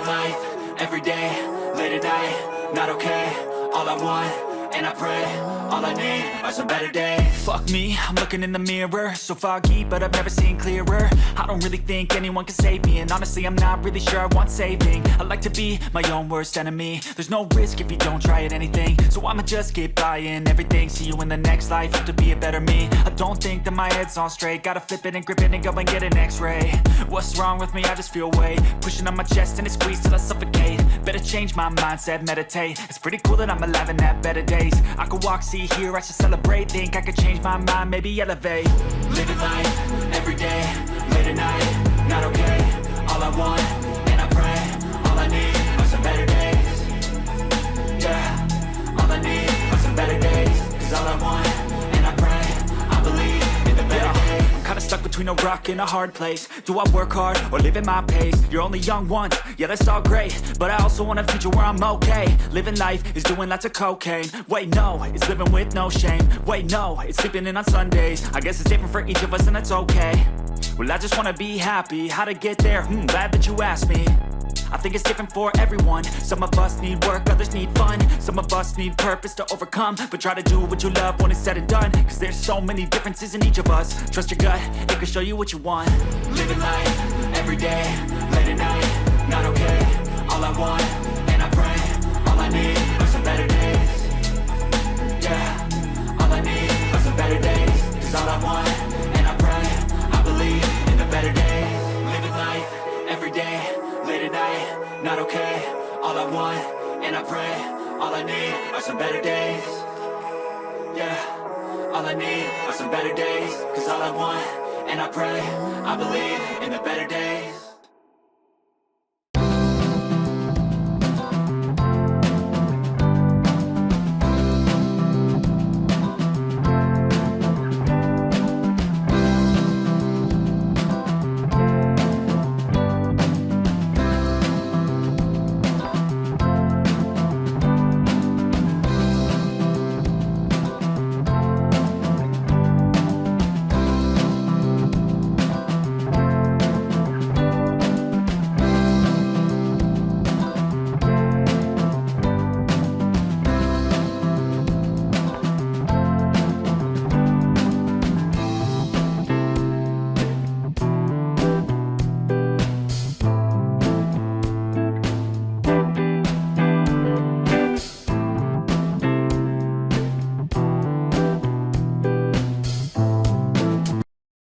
Living life, everyday, late at night, not okay. All I want, and I pray, all I need are some better days. Fuck me, I'm looking in the mirror, so foggy, but I've never seen clearer. I don't really think anyone can save me, and honestly I'm not really sure I want saving. I like to be my own worst enemy. There's no risk if you don't try at anything, so I'ma just keep buying everything. See you in the next life, have to be a better me. I don't think that my head's on straight, gotta flip it and grip it and go and get an x-ray. What's wrong with me? I just feel weight pushing on my chest and it squeezes till I suffocate. Better change my mindset, meditate. It's pretty cool that I'm alive and have better days. I could walk, see, hear, I should celebrate. Think I could change my mind, maybe elevate. Living life, everyday, late at night, not okay. All I want, and I pray, all I need are some better days. Yeah, all I need are some better days. Cause all I want, and I pray, I believe in the better days. I'm kinda stuck between a rock and a hard place. Do I work hard or live at my pace? You're only young once, yeah that's all great, but I also want a future where I'm okay. Living life is doing lots of cocaine. Wait no, it's living with no shame. Wait no, it's sleeping in on Sundays. I guess it's different for each of us and that's okay. Well I just wanna be happy, how to get there? Glad that you asked me. I think it's different for everyone. Some of us need work, others need fun. Some of us need purpose to overcome. But try to do what you love when it's said and done. Cause there's so many differences in each of us. Trust your gut, it can show you what you want. Living life, everyday, late at night, not okay. All I want, and I pray, all I need are some better days. Yeah, all I need are some better days. Cause all I want, and I pray, I believe in the better days. Living life, everyday, late at night, not okay. All I want, and I pray, all I need are some better days. Yeah, all I need are some better days. Cause all I want, and I pray, I believe in the better days.